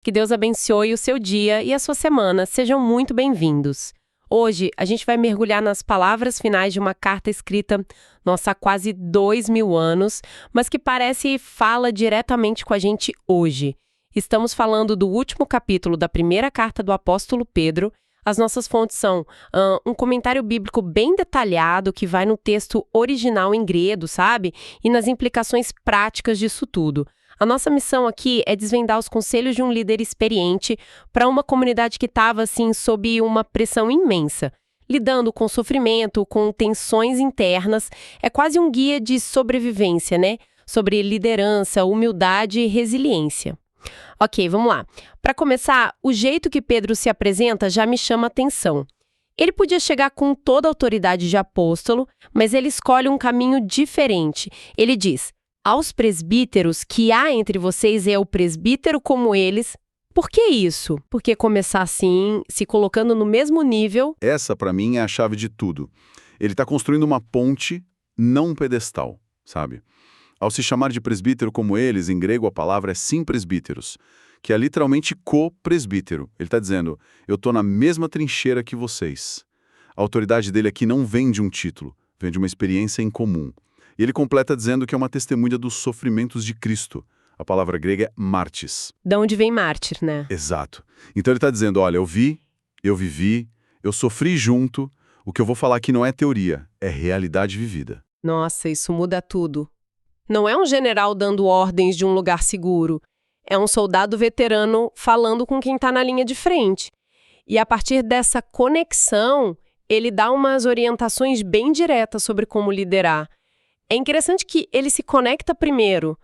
Que Deus abençoe o seu dia e a sua semana. Sejam muito bem-vindos. Hoje, a gente vai mergulhar nas palavras finais de uma carta escrita, nossa, há quase 2000 anos, mas que parece fala diretamente com a gente hoje. Estamos falando do último capítulo da primeira carta do apóstolo Pedro. As nossas fontes são um comentário bíblico bem detalhado que vai no texto original em grego, sabe? E nas implicações práticas disso tudo. A nossa missão aqui é desvendar os conselhos de um líder experiente para uma comunidade que estava, assim, sob uma pressão imensa. Lidando com sofrimento, com tensões internas, é quase um guia de sobrevivência, né? Sobre liderança, humildade e resiliência. Ok, vamos lá. Para começar, o jeito que Pedro se apresenta já me chama a atenção. Ele podia chegar com toda a autoridade de apóstolo, mas ele escolhe um caminho diferente. Ele diz: aos presbíteros que há entre vocês é o presbítero como eles. Por que isso? Porque começar assim, se colocando no mesmo nível... Essa, para mim, é a chave de tudo. Ele está construindo uma ponte, não um pedestal, sabe? Ao se chamar de presbítero como eles, em grego a palavra é simpresbíteros, que é literalmente co-presbítero. Ele está dizendo, eu estou na mesma trincheira que vocês. A autoridade dele aqui não vem de um título, vem de uma experiência em comum. E ele completa dizendo que é uma testemunha dos sofrimentos de Cristo. A palavra grega é martis. De onde vem mártir, né? Exato. Então ele está dizendo, olha, eu vi, eu vivi, eu sofri junto, o que eu vou falar aqui não é teoria, é realidade vivida. Nossa, isso muda tudo. Não é um general dando ordens de um lugar seguro. É um soldado veterano falando com quem está na linha de frente. E a partir dessa conexão, ele dá umas orientações bem diretas sobre como liderar. É interessante que ele se conecta primeiro,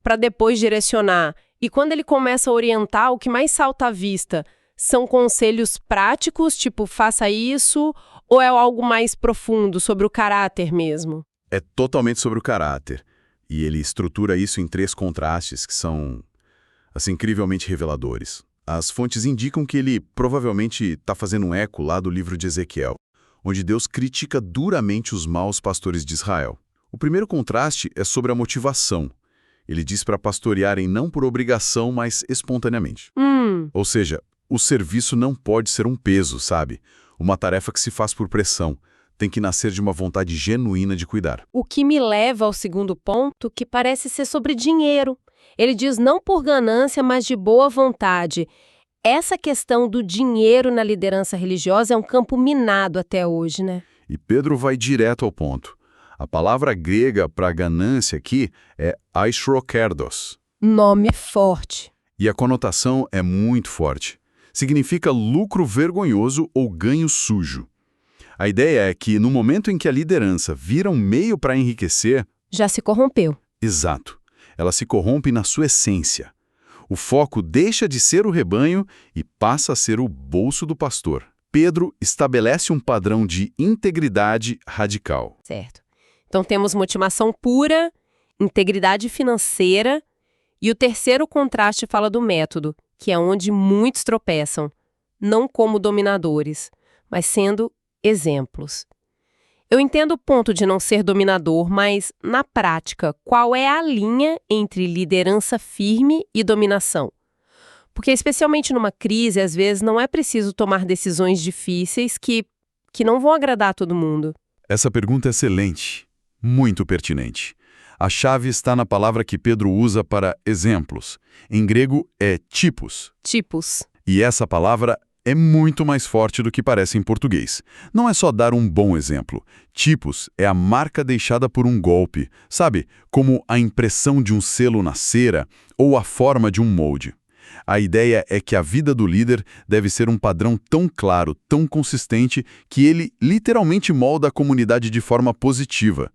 para depois direcionar. E quando ele começa a orientar, o que mais salta à vista são conselhos práticos, tipo, faça isso, ou é algo mais profundo, sobre o caráter mesmo? É totalmente sobre o caráter. E ele estrutura isso em 3 contrastes que são, assim, incrivelmente reveladores. As fontes indicam que ele provavelmente está fazendo um eco lá do livro de Ezequiel, onde Deus critica duramente os maus pastores de Israel. O primeiro contraste é sobre a motivação. Ele diz para pastorearem não por obrigação, mas espontaneamente. Ou seja, o serviço não pode ser um peso, sabe? Uma tarefa que se faz por pressão. Tem que nascer de uma vontade genuína de cuidar. O que me leva ao segundo ponto, que parece ser sobre dinheiro. Ele diz não por ganância, mas de boa vontade. Essa questão do dinheiro na liderança religiosa é um campo minado até hoje, né? E Pedro vai direto ao ponto. A palavra grega para ganância aqui é aistrokerdos. Nome forte. E a conotação é muito forte. Significa lucro vergonhoso ou ganho sujo. A ideia é que, no momento em que a liderança vira um meio para enriquecer... Já se corrompeu. Exato. Ela se corrompe na sua essência. O foco deixa de ser o rebanho e passa a ser o bolso do pastor. Pedro estabelece um padrão de integridade radical. Certo. Então temos motivação pura, integridade financeira, e o terceiro contraste fala do método, que é onde muitos tropeçam, não como dominadores, mas sendo exemplos. Eu entendo o ponto de não ser dominador, mas, na prática, qual é a linha entre liderança firme e dominação? Porque, especialmente numa crise, às vezes não é preciso tomar decisões difíceis que não vão agradar a todo mundo. Essa pergunta é excelente, muito pertinente. A chave está na palavra que Pedro usa para exemplos. Em grego é typos. Tipos. E essa palavra é muito mais forte do que parece em português. Não é só dar um bom exemplo. Typos é a marca deixada por um golpe, sabe? Como a impressão de um selo na cera ou a forma de um molde. A ideia é que a vida do líder deve ser um padrão tão claro, tão consistente, que ele literalmente molda a comunidade de forma positiva.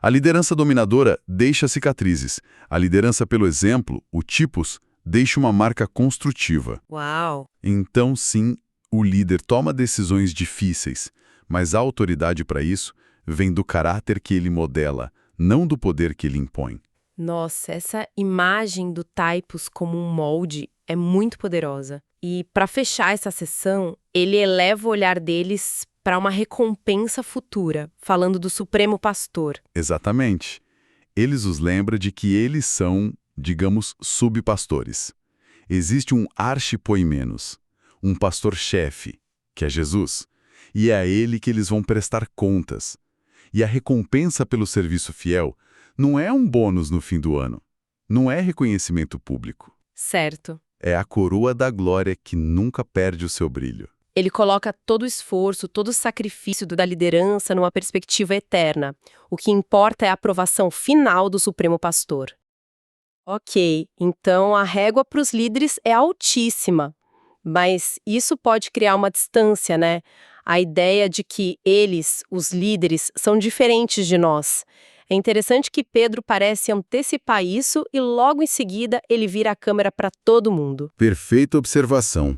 A liderança dominadora deixa cicatrizes. A liderança pelo exemplo, o typos, deixa uma marca construtiva. Uau! Então, sim, o líder toma decisões difíceis, mas a autoridade para isso vem do caráter que ele modela, não do poder que ele impõe. Nossa, essa imagem do typos como um molde é muito poderosa. E para fechar essa sessão, ele eleva o olhar deles para uma recompensa futura, falando do Supremo Pastor. Exatamente. Eles os lembram de que eles são, digamos, subpastores. Existe um archipoimenos, um pastor-chefe, que é Jesus, e é a ele que eles vão prestar contas. E a recompensa pelo serviço fiel não é um bônus no fim do ano, não é reconhecimento público. Certo. É a coroa da glória que nunca perde o seu brilho. Ele coloca todo o esforço, todo o sacrifício da liderança numa perspectiva eterna. O que importa é a aprovação final do Supremo Pastor. Ok, então a régua para os líderes é altíssima. Mas isso pode criar uma distância, né? A ideia de que eles, os líderes, são diferentes de nós. É interessante que Pedro parece antecipar isso e logo em seguida ele vira a câmera para todo mundo. Perfeita observação.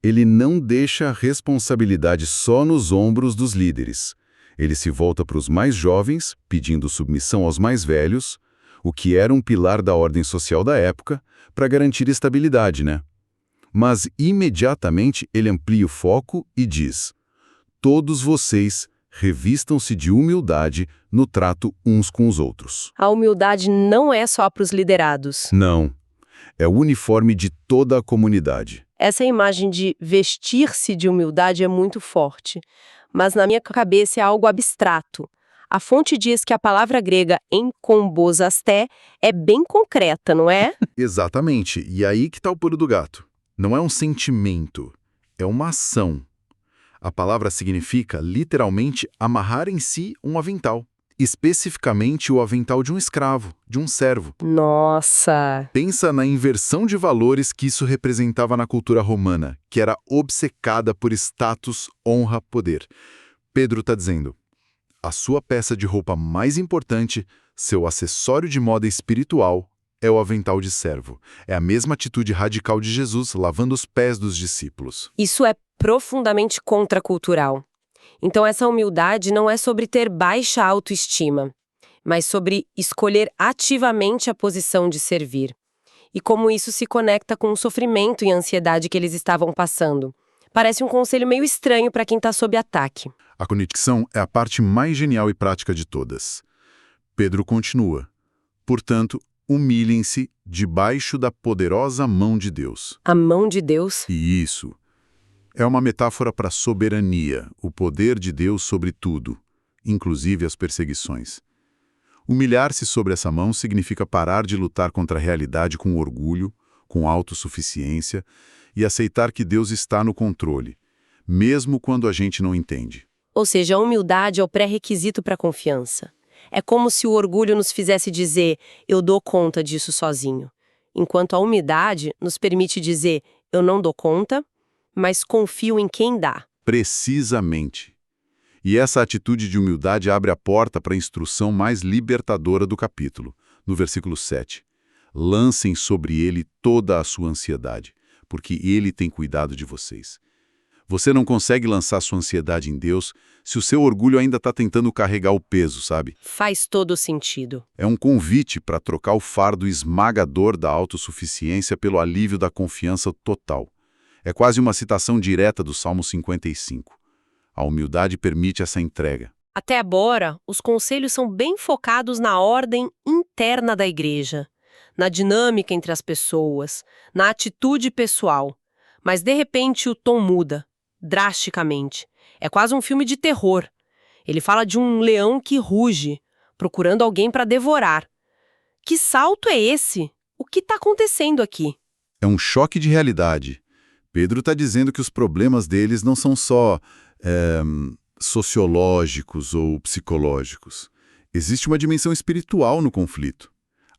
Ele não deixa a responsabilidade só nos ombros dos líderes. Ele se volta para os mais jovens, pedindo submissão aos mais velhos, o que era um pilar da ordem social da época, para garantir estabilidade, né? Mas imediatamente ele amplia o foco e diz: todos vocês revistam-se de humildade no trato uns com os outros. A humildade não é só para os liderados. Não. É o uniforme de toda a comunidade. Essa imagem de vestir-se de humildade é muito forte, mas na minha cabeça é algo abstrato. A fonte diz que a palavra grega enkombosasté é bem concreta, não é? Exatamente. E aí que está o pulo do gato. Não é um sentimento, é uma ação. A palavra significa, literalmente, amarrar em si um avental. Especificamente o avental de um escravo, de um servo. Nossa! Pensa na inversão de valores que isso representava na cultura romana, que era obcecada por status, honra, poder. Pedro está dizendo: a sua peça de roupa mais importante, seu acessório de moda espiritual, é o avental de servo. É a mesma atitude radical de Jesus lavando os pés dos discípulos. Isso é profundamente contracultural. Então essa humildade não é sobre ter baixa autoestima, mas sobre escolher ativamente a posição de servir. E como isso se conecta com o sofrimento e a ansiedade que eles estavam passando. Parece um conselho meio estranho para quem está sob ataque. A conexão é a parte mais genial e prática de todas. Pedro continua: portanto, humilhem-se debaixo da poderosa mão de Deus. A mão de Deus? E isso é uma metáfora para a soberania, o poder de Deus sobre tudo, inclusive as perseguições. Humilhar-se sobre essa mão significa parar de lutar contra a realidade com orgulho, com autossuficiência e aceitar que Deus está no controle, mesmo quando a gente não entende. Ou seja, a humildade é o pré-requisito para a confiança. É como se o orgulho nos fizesse dizer, eu dou conta disso sozinho. Enquanto a humildade nos permite dizer, eu não dou conta, mas confio em quem dá. Precisamente. E essa atitude de humildade abre a porta para a instrução mais libertadora do capítulo, no versículo 7. Lancem sobre ele toda a sua ansiedade, porque ele tem cuidado de vocês. Você não consegue lançar sua ansiedade em Deus se o seu orgulho ainda está tentando carregar o peso, sabe? Faz todo sentido. É um convite para trocar o fardo esmagador da autossuficiência pelo alívio da confiança total. É quase uma citação direta do Salmo 55. A humildade permite essa entrega. Até agora, os conselhos são bem focados na ordem interna da igreja, na dinâmica entre as pessoas, na atitude pessoal. Mas, de repente, o tom muda, drasticamente. É quase um filme de terror. Ele fala de um leão que ruge, procurando alguém para devorar. Que salto é esse? O que está acontecendo aqui? É um choque de realidade. Pedro está dizendo que os problemas deles não são só sociológicos ou psicológicos. Existe uma dimensão espiritual no conflito.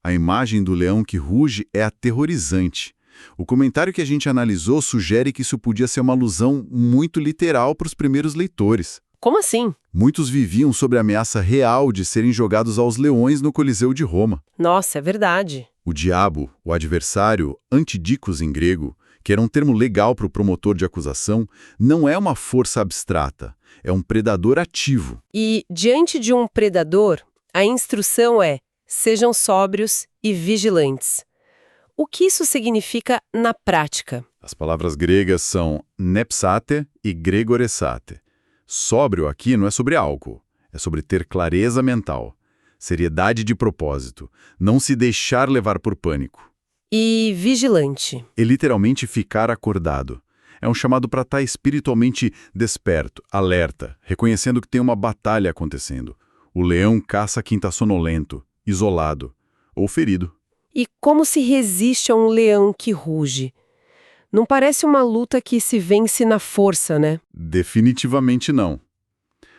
A imagem do leão que ruge é aterrorizante. O comentário que a gente analisou sugere que isso podia ser uma alusão muito literal para os primeiros leitores. Como assim? Muitos viviam sob a ameaça real de serem jogados aos leões no Coliseu de Roma. Nossa, é verdade. O diabo, o adversário, antidikos em grego, que era um termo legal para o promotor de acusação, não é uma força abstrata, é um predador ativo. E, diante de um predador, a instrução é: sejam sóbrios e vigilantes. O que isso significa na prática? As palavras gregas são nepsate e gregoresate. Sóbrio aqui não é sobre álcool, é sobre ter clareza mental, seriedade de propósito, não se deixar levar por pânico. E vigilante. É literalmente ficar acordado. É um chamado para estar espiritualmente desperto, alerta, reconhecendo que tem uma batalha acontecendo. O leão caça quem está sonolento, isolado ou ferido. E como se resiste a um leão que ruge? Não parece uma luta que se vence na força, né? Definitivamente não.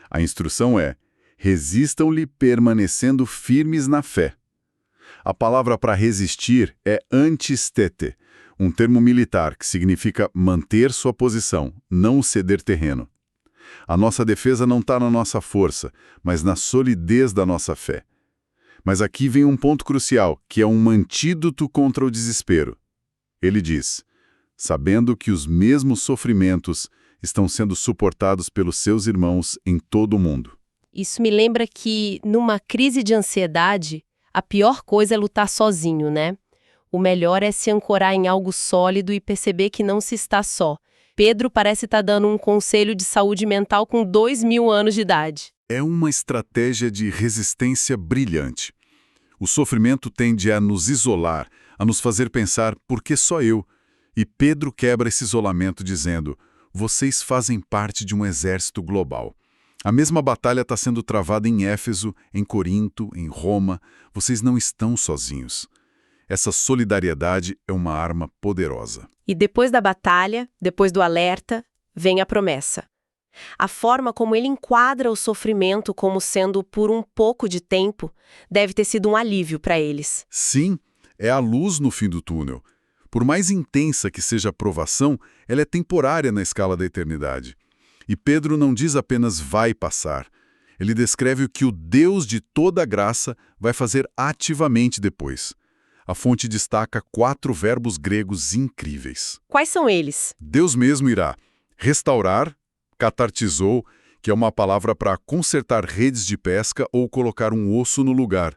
A instrução é: resistam-lhe permanecendo firmes na fé. A palavra para resistir é antistete, um termo militar que significa manter sua posição, não ceder terreno. A nossa defesa não está na nossa força, mas na solidez da nossa fé. Mas aqui vem um ponto crucial, que é um antídoto contra o desespero. Ele diz: sabendo que os mesmos sofrimentos estão sendo suportados pelos seus irmãos em todo o mundo. Isso me lembra que, numa crise de ansiedade, a pior coisa é lutar sozinho, né? O melhor é se ancorar em algo sólido e perceber que não se está só. Pedro parece estar dando um conselho de saúde mental com 2000 anos de idade. É uma estratégia de resistência brilhante. O sofrimento tende a nos isolar, a nos fazer pensar por que só eu? E Pedro quebra esse isolamento dizendo: vocês fazem parte de um exército global. A mesma batalha está sendo travada em Éfeso, em Corinto, em Roma. Vocês não estão sozinhos. Essa solidariedade é uma arma poderosa. E depois da batalha, depois do alerta, vem a promessa. A forma como ele enquadra o sofrimento como sendo por um pouco de tempo deve ter sido um alívio para eles. Sim, é a luz no fim do túnel. Por mais intensa que seja a provação, ela é temporária na escala da eternidade. E Pedro não diz apenas vai passar. Ele descreve o que o Deus de toda graça vai fazer ativamente depois. A fonte destaca 4 verbos gregos incríveis. Quais são eles? Deus mesmo irá restaurar, catartizou, que é uma palavra para consertar redes de pesca ou colocar um osso no lugar.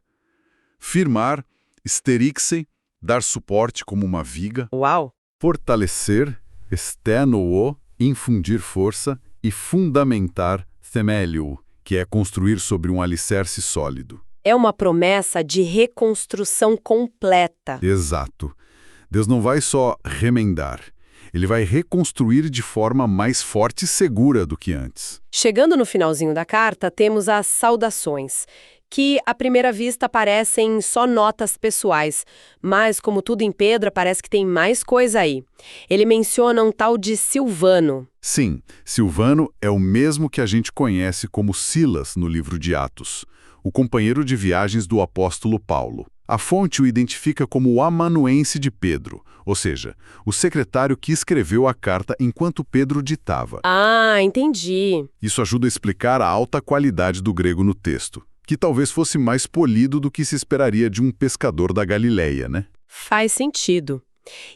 Firmar, sterixen, dar suporte como uma viga. Uau! Fortalecer, steno, infundir força, e fundamentar, themelio, que é construir sobre um alicerce sólido. É uma promessa de reconstrução completa. Exato. Deus não vai só remendar, ele vai reconstruir de forma mais forte e segura do que antes. Chegando no finalzinho da carta, temos as saudações, que à primeira vista parecem só notas pessoais, mas como tudo em Pedro, parece que tem mais coisa aí. Ele menciona um tal de Silvano. Sim, Silvano é o mesmo que a gente conhece como Silas no livro de Atos, o companheiro de viagens do apóstolo Paulo. A fonte o identifica como o amanuense de Pedro, ou seja, o secretário que escreveu a carta enquanto Pedro ditava. Ah, entendi. Isso ajuda a explicar a alta qualidade do grego no texto, que talvez fosse mais polido do que se esperaria de um pescador da Galileia, né? Faz sentido.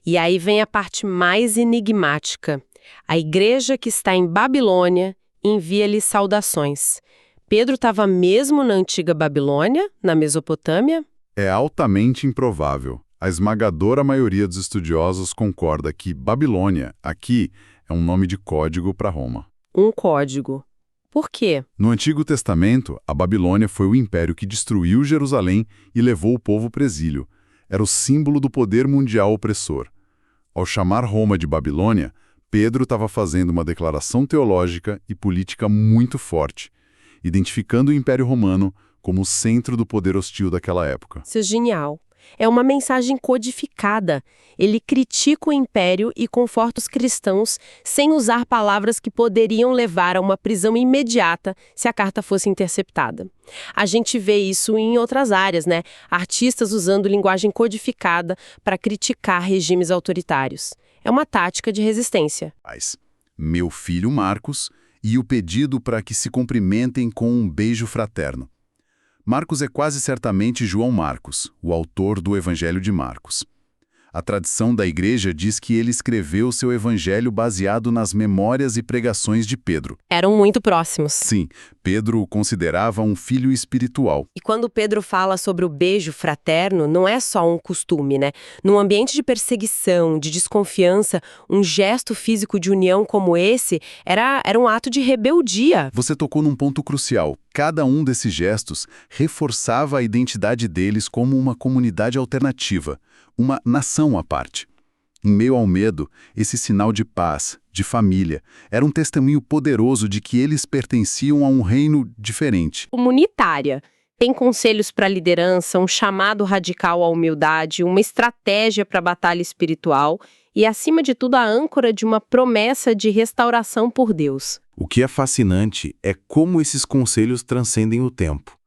E aí vem a parte mais enigmática. A igreja que está em Babilônia envia-lhe saudações. Pedro estava mesmo na antiga Babilônia, na Mesopotâmia? É altamente improvável. A esmagadora maioria dos estudiosos concorda que Babilônia, aqui, é um nome de código para Roma. Um código. Por quê? No Antigo Testamento, a Babilônia foi o império que destruiu Jerusalém e levou o povo para o exílio. Era o símbolo do poder mundial opressor. Ao chamar Roma de Babilônia, Pedro estava fazendo uma declaração teológica e política muito forte, identificando o Império Romano como o centro do poder hostil daquela época. Isso é genial. É uma mensagem codificada. Ele critica o império e conforta os cristãos sem usar palavras que poderiam levar a uma prisão imediata se a carta fosse interceptada. A gente vê isso em outras áreas, né? Artistas usando linguagem codificada para criticar regimes autoritários. É uma tática de resistência. Meu filho Marcos e o pedido para que se cumprimentem com um beijo fraterno. Marcos é quase certamente João Marcos, o autor do Evangelho de Marcos. A tradição da igreja diz que ele escreveu seu evangelho baseado nas memórias e pregações de Pedro. Eram muito próximos. Sim, Pedro o considerava um filho espiritual. E quando Pedro fala sobre o beijo fraterno, não é só um costume, né? Num ambiente de perseguição, de desconfiança, um gesto físico de união como esse era um ato de rebeldia. Você tocou num ponto crucial. Cada um desses gestos reforçava a identidade deles como uma comunidade alternativa, uma nação à parte. Em meio ao medo, esse sinal de paz, de família, era um testemunho poderoso de que eles pertenciam a um reino diferente. Comunitária. Tem conselhos para liderança, um chamado radical à humildade, uma estratégia para a batalha espiritual e, acima de tudo, a âncora de uma promessa de restauração por Deus. O que é fascinante é como esses conselhos transcendem o tempo.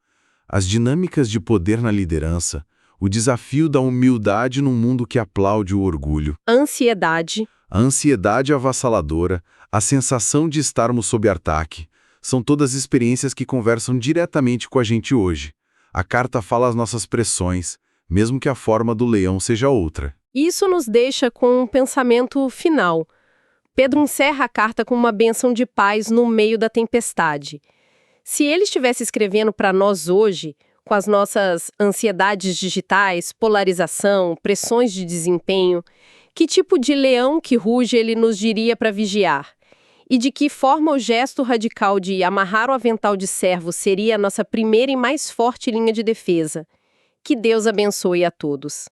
As dinâmicas de poder na liderança, o desafio da humildade num mundo que aplaude o orgulho, Ansiedade. a ansiedade avassaladora, a sensação de estarmos sob ataque, são todas experiências que conversam diretamente com a gente hoje. A carta fala as nossas pressões, mesmo que a forma do leão seja outra. Isso nos deixa com um pensamento final. Pedro encerra a carta com uma bênção de paz no meio da tempestade. Se ele estivesse escrevendo para nós hoje, com as nossas ansiedades digitais, polarização, pressões de desempenho, que tipo de leão que ruge ele nos diria para vigiar? E de que forma o gesto radical de amarrar o avental de servo seria a nossa primeira e mais forte linha de defesa? Que Deus abençoe a todos.